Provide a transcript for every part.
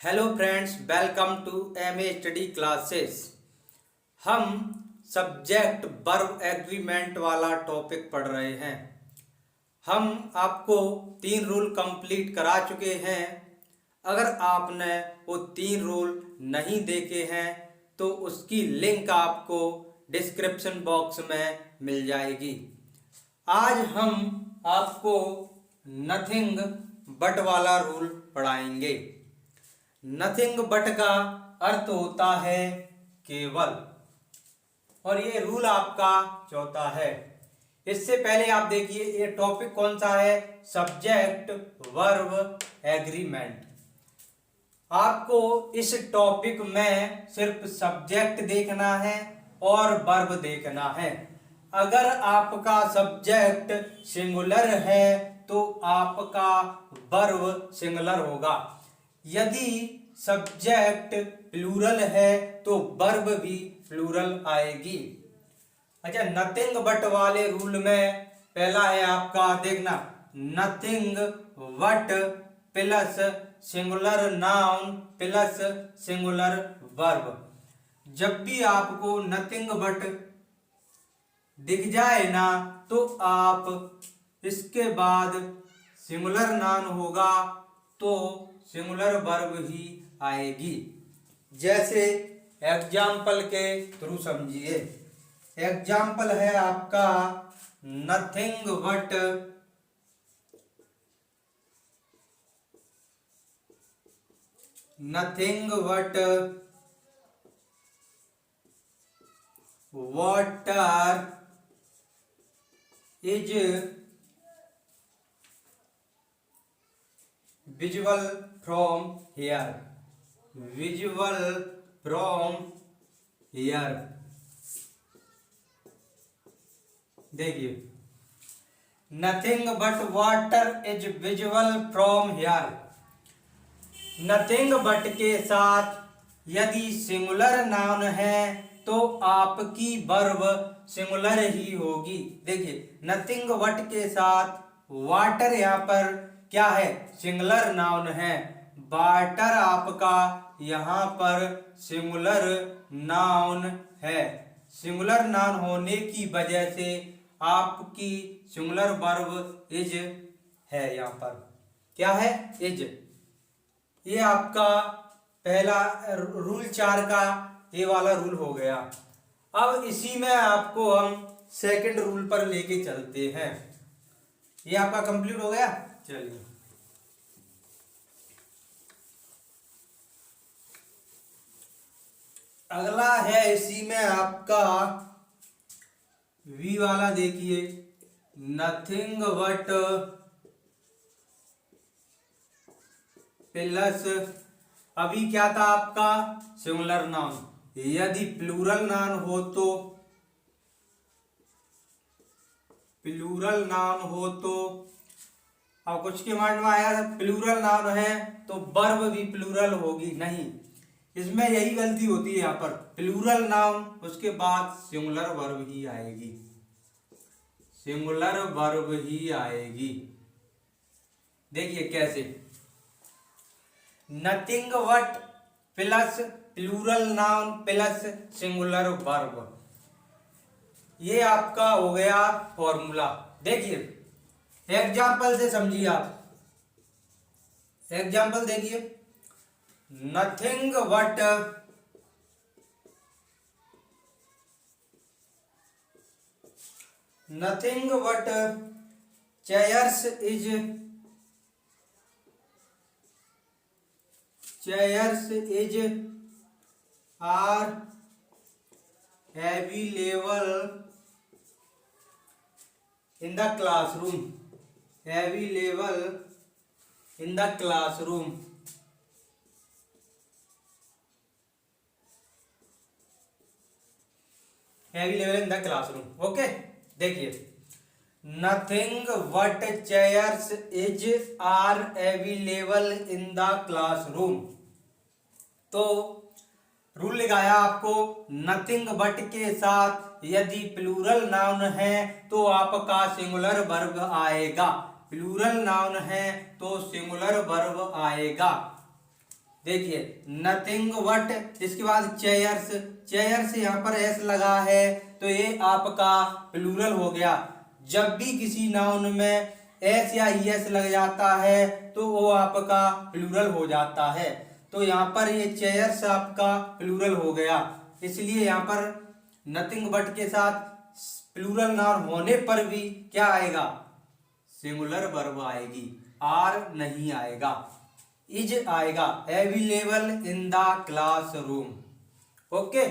Hello friends, welcome to MA study classes. हम subject verb agreement वाला topic पढ़ रहे हैं। हम आपको 3 रूल कंप्लीट करा चुके हैं। अगर आपने वो 3 रूल नहीं देखे हैं तो उसकी लिंक आपको डिस्क्रिप्शन बॉक्स में मिल जाएगी। आज हम आपको नथिंग बट वाला रूल पढ़ाएंगे। नथिंग बट का अर्थ होता है केवल, और ये रूल आपका चौथा है। इससे पहले आप देखिए ये टॉपिक कौन सा है, सब्जेक्ट वर्ब एग्रीमेंट। आपको इस टॉपिक में सिर्फ सब्जेक्ट देखना है और वर्ब देखना है। अगर आपका सब्जेक्ट सिंगुलर है तो आपका वर्ब सिंगुलर होगा। यदि सब्जेक्ट प्लूरल है तो वर्ब भी प्लूरल आएगी। अच्छा, नथिंग बट वाले रूल में पहला है आपका, देखना, nothing but plus singular noun plus singular verb. जब भी आपको नथिंग बट दिख जाए ना तो आप इसके बाद सिंगुलर नाउन होगा तो सिंगुलर वर्ब ही आएगी। जैसे एग्जाम्पल के थ्रू समझिए। एग्जाम्पल है आपका nothing but water is visible from here। देखिए, nothing but water is visible from here. Nothing but के साथ यदि सिंगुलर नाउन है तो आपकी वर्ब सिंगुलर ही होगी। देखिए, नथिंग बट के साथ वाटर यहाँ पर क्या है, सिंगुलर नाउन है। वाटर आपका यहाँ पर सिंगुलर नाउन है। सिंगुलर नाउन होने की वजह से आपकी सिंगुलर वर्ब इज है। यहाँ पर क्या है, इज। ये आपका पहला रूल 4 का ये वाला रूल हो गया। अब इसी में आपको हम सेकंड रूल पर लेके चलते हैं। ये आपका कंप्लीट हो गया। चलिए, अगला है इसी में आपका वी वाला। देखिए, नथिंग बट प्लस, अभी क्या था आपका, सिंगुलर नाउन। यदि प्लूरल नाउन हो तो अब कुछ के माइंड में आया प्लूरल नाउन है तो वर्ब भी प्लूरल होगी, नहीं। इसमें यही गलती होती है। यहाँ पर प्लूरल नाउन उसके बाद सिंगुलर वर्ब ही आएगी, सिंगुलर वर्ब ही आएगी। देखिए कैसे, nothing but plus plural noun plus singular verb. ये आपका हो गया फॉर्मूला। देखिए, एग्जाम्पल से समझिए आप। एग्जाम्पल देखिए, nothing but chairs is are available in the classroom। Available in the classroom. Available in the classroom. Okay, देखिए, nothing but chairs is are available in the classroom. तो रूल लगाया आपको, nothing but के साथ यदि plural noun है तो आपका सिंगुलर वर्ब आएगा। प्लूरल नाउन है तो सिंगुलर वर्ब आएगा। देखिए नथिंग बट, इसके बाद चेयर्स, चेयर्स यहाँ पर एस लगा है तो ये आपका प्लूरल हो गया। जब भी किसी नाउन में एस या ईएस लग जाता है तो वो आपका प्लूरल हो जाता है। तो यहाँ पर ये चेयर्स आपका प्लूरल हो गया, इसलिए यहाँ पर नथिंग बट के साथ प्लूरल नाउन होने पर भी क्या आएगा, सिंगुलर वर्ब आएगी, आर नहीं आएगा, इज आएगा। Available in the classroom. Okay,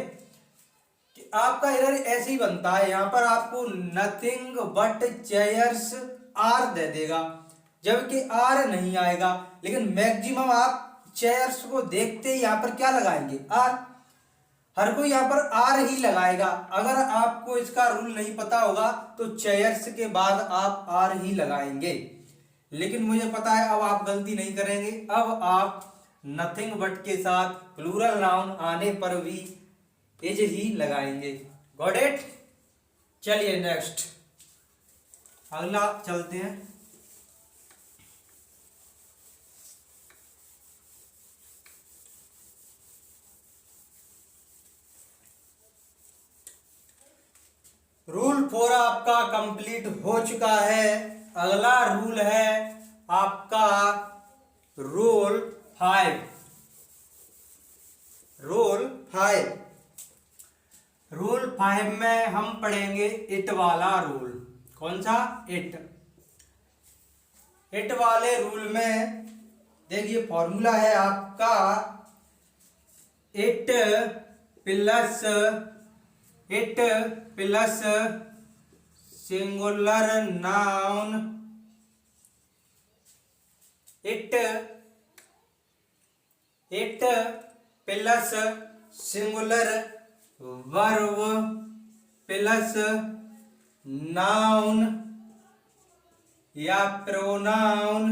आपका एरर ऐसे ही बनता है, यहां पर आपको नथिंग बट चेयर्स आर दे देगा, जबकि आर नहीं आएगा। लेकिन मैक्सिमम आप चेयर्स को देखते ही यहां पर क्या लगाएंगे, आर। हर कोई यहाँ पर आर ही लगाएगा। अगर आपको इसका रूल नहीं पता होगा तो चेयर्स के बाद आप आर ही लगाएंगे। लेकिन मुझे पता है अब आप गलती नहीं करेंगे, अब आप नथिंग बट के साथ प्लूरल नाउन आने पर भी इज ही लगाएंगे। Got it. चलिए नेक्स्ट, अगला चलते हैं। रूल 4 आपका कंप्लीट हो चुका है। अगला रूल है आपका रूल 5। रूल 5 में हम पढ़ेंगे इट वाला रूल। कौन सा, इट। इट वाले रूल में देखिए फॉर्मूला है आपका it plus singular noun, it plus singular verb plus noun या प्रोनाउन,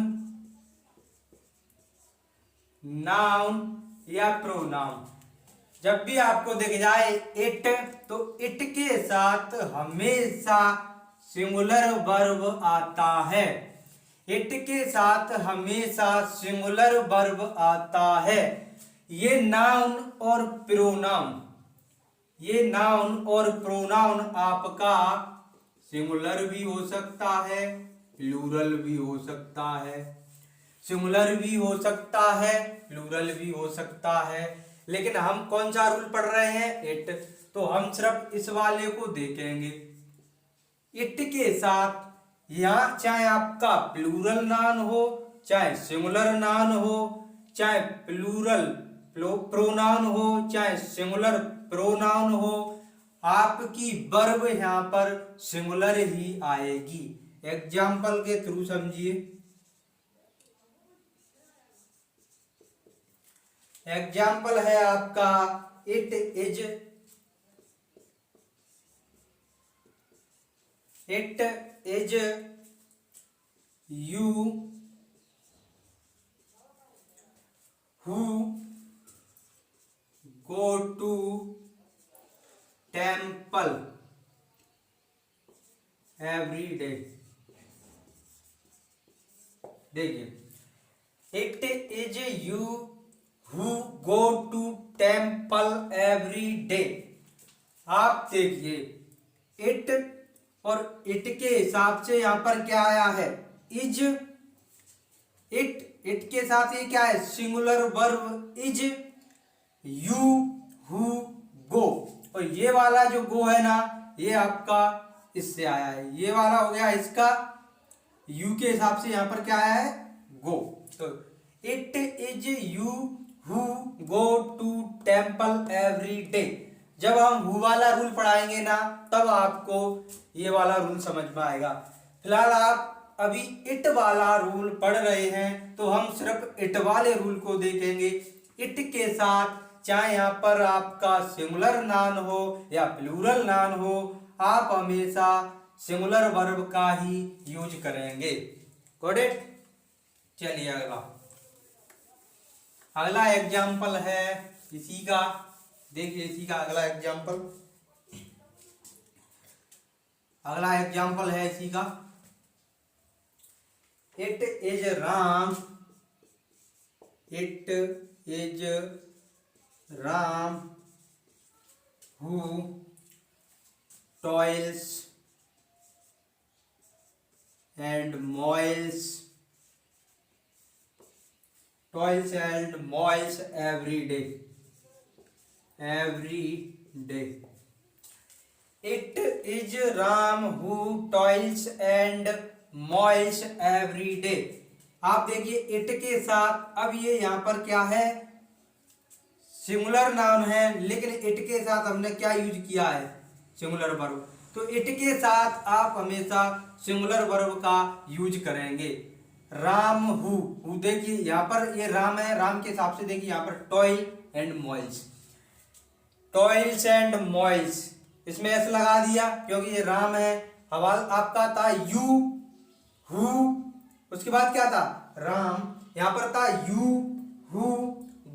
जब भी आपको दिख जाए इट तो इट के साथ हमेशा सिंगुलर वर्ब आता है। इट के साथ हमेशा सिंगुलर वर्ब आता है। ये नाउन और प्रोनाउन आपका सिंगुलर भी हो सकता है, प्लूरल भी हो सकता है। सिंगुलर भी हो सकता है, प्लूरल भी हो सकता है। लेकिन हम कौन सा रूल पढ़ रहे हैं, इट, तो हम सिर्फ इस वाले को देखेंगे। इट के साथ यहाँ चाहे आपका प्लूरल नाउन हो, चाहे सिंगुलर नाउन हो, चाहे प्लूरल प्रोनाउन हो, चाहे सिंगुलर प्रोनाउन हो, आपकी वर्ब यहाँ पर सिंगुलर ही आएगी। एग्जाम्पल के थ्रू समझिए। एग्जाम्पल है आपका it is you who go to temple every day. देखिए it is you who go to temple every day. आप देखिए इट और इट के हिसाब से यहां पर क्या आया है, इज। इट के साथ ये क्या है, singular verb is. You who गो, और ये वाला जो गो है ना, ये आपका इससे आया है। ये वाला हो गया इसका, यू के हिसाब से यहां पर क्या आया है, गो। तो it is you who go to temple every day. जब हम हु वाला रूल पढ़ाएंगे ना, तब आपको ये वाला रूल समझ में आएगा। फिलहाल आप अभी इट वाला रूल पढ़ रहे हैं, तो हम सिर्फ इट वाले रूल को देखेंगे। इट के साथ चाहे यहाँ पर आपका सिंगुलर नाउन हो या प्लूरल नाउन हो, आप हमेशा सिंगुलर वर्ब का ही यूज करेंगे। Got it. चलिए अगला एग्जाम्पल है इसी का। देखिए इसी का अगला एग्जाम्पल है इसी का। It is Ram, it is Ram who toils and moils every day. It is Ram who toils and moils every day. आप देखिए इट के साथ, अब ये यहाँ पर क्या है, सिंगुलर नाउन है, लेकिन इट के साथ हमने क्या यूज किया है, सिंगुलर वर्ब। तो इट के साथ आप हमेशा सिंगुलर वर्ब का यूज करेंगे। राम हु देखिए यहाँ पर ये राम है, राम के हिसाब से देखिए यहाँ पर टॉयल एंड मॉइल्स, टॉयल्स एंड मॉइल्स, इसमें एस लगा दिया क्योंकि ये राम है। हवाल आपका था यू हु, उसके बाद क्या था राम, यहां पर था यू हु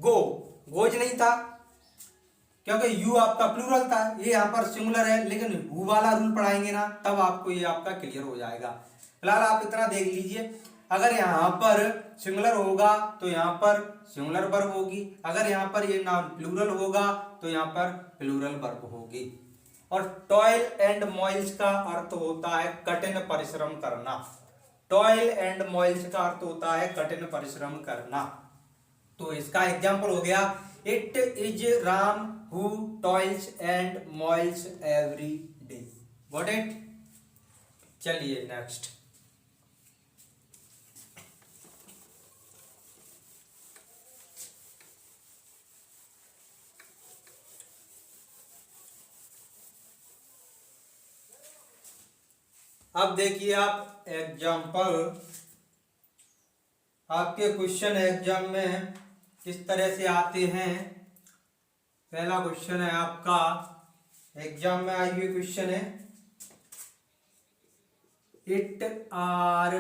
गो, गोज नहीं था क्योंकि यू आपका प्लूरल था, ये यहाँ पर सिंगुलर है, लेकिन हु वाला रूल पढ़ाएंगे ना तब आपको ये आपका क्लियर हो जाएगा। फिलहाल आप इतना देख लीजिए, अगर यहाँ पर सिंगुलर होगा तो यहाँ पर सिंगुलर वर्ब होगी, अगर यहाँ पर ये नाउन प्लूरल होगा तो यहाँ पर प्लूरल वर्ब होगी। और टॉयल एंड मॉइल्स का अर्थ होता है कठिन परिश्रम करना। टॉयल एंड मॉइल्स का अर्थ होता है कठिन परिश्रम करना। तो इसका एग्जाम्पल हो गया it is Ram who toils and moils every day. Got it? चलिए नेक्स्ट। अब देखिए आप एग्जाम्पल, आपके क्वेश्चन एग्जाम में किस तरह से आते हैं। पहला क्वेश्चन है आपका एग्जाम में आई हुई क्वेश्चन है, it are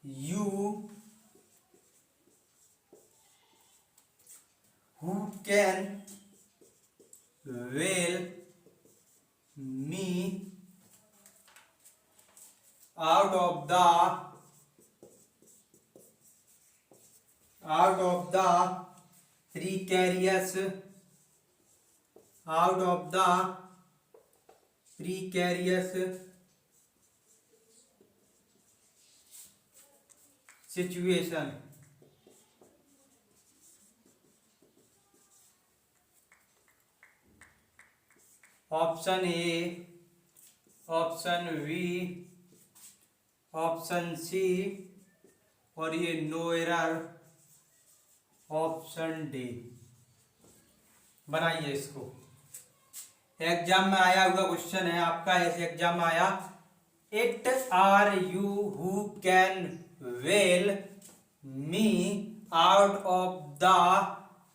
you who can well me out of the precarious situation। Option A, option B, option C और ये नो एरर ऑप्शन डी। बनाइए इसको। एग्जाम में आया हुआ क्वेश्चन है आपका, ऐसे एग्जाम में आया it are you who can bail me out of the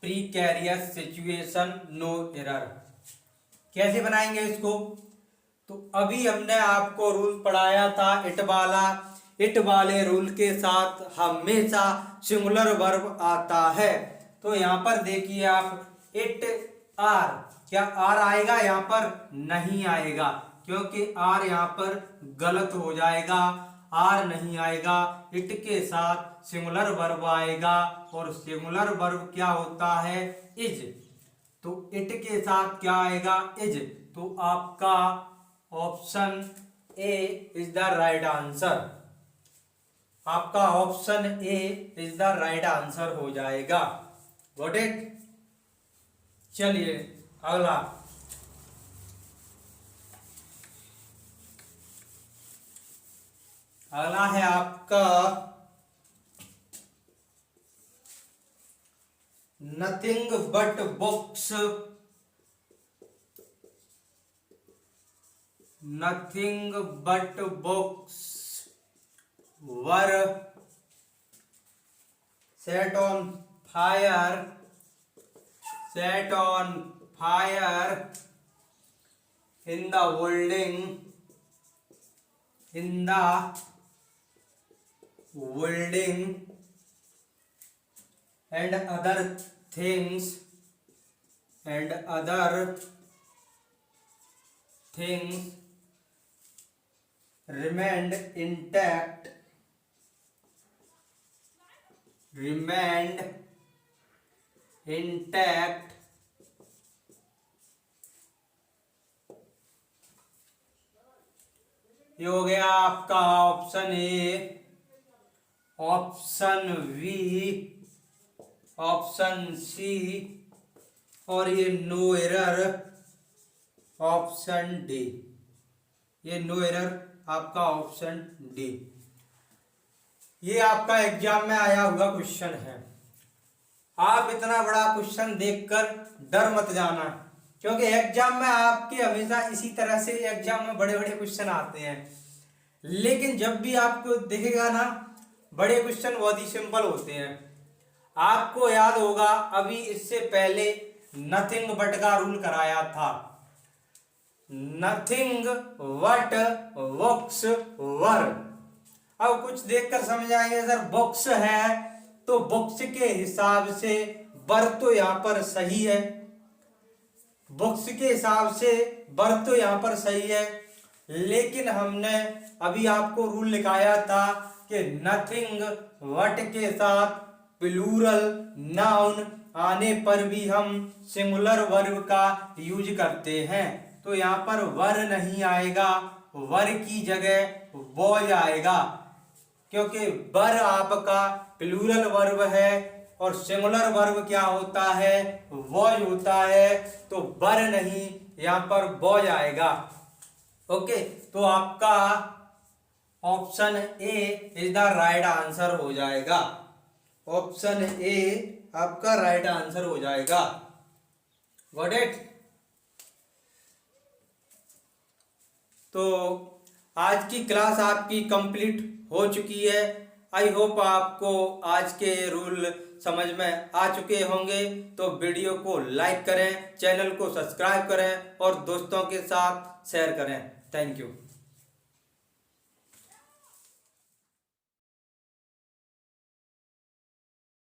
precarious situation no error. कैसे बनाएंगे इसको? तो अभी हमने आपको रूल पढ़ाया था इट वाला, इट वाले रूल के साथ हमेशा सिंगुलर वर्ब आता है। तो यहाँ पर देखिए आप इट आर, क्या आर आएगा? यहाँ पर नहीं आएगा क्योंकि आर यहाँ पर गलत हो जाएगा, आर नहीं आएगा। इट के साथ सिंगुलर वर्ब आएगा और सिंगुलर वर्ब क्या होता है? इज। तो इट के साथ क्या आएगा? इज। तो आपका option A is the right answer. आपका option A is the right answer हो जाएगा। Got it? चलिए अगला। अगला है आपका nothing but books, nothing but books were set on fire in the building and other things remained intact remained intact ये हो गया आपका option A, option B, option C और ये नो एरर ऑप्शन डी। ये नो एरर आपका option D. ये आपका एग्जाम में आया हुआ क्वेश्चन है। आप इतना बड़ा क्वेश्चन देखकर डर मत जाना, क्योंकि एग्जाम में आपके हमेशा इसी तरह से एग्जाम में बड़े बड़े क्वेश्चन आते हैं। लेकिन जब भी आपको दिखेगा ना, बड़े क्वेश्चन बहुत ही सिंपल होते हैं। आपको याद होगा अभी इससे पहले नथिंग बट का रूल कराया था। नथिंग बट बॉक्स वर। अब कुछ देखकर समझ आएंगे सर बॉक्स है तो बॉक्स के हिसाब से वर तो यहाँ पर सही है, बॉक्स के हिसाब से वर तो यहाँ पर सही है। लेकिन हमने अभी आपको रूल लिखाया था कि नथिंग बट के साथ प्लूरल नाउन आने पर भी हम सिंगुलर वर्ब का यूज करते हैं। तो यहाँ पर वर नहीं आएगा, वर की जगह बॉय आएगा, क्योंकि वर आपका प्लूरल वर्ब है और सिंगुलर वर्ब क्या होता है, बॉय होता है। तो वर नहीं, यहाँ पर बॉय आएगा। ओके, तो आपका option A is the right answer हो जाएगा। ऑप्शन ए आपका राइट आंसर हो जाएगा। Got it? तो आज की क्लास आपकी कंप्लीट हो चुकी है। आई होप आपको आज के रूल समझ में आ चुके होंगे। तो वीडियो को लाइक करें, चैनल को सब्सक्राइब करें और दोस्तों के साथ शेयर करें। Thank you.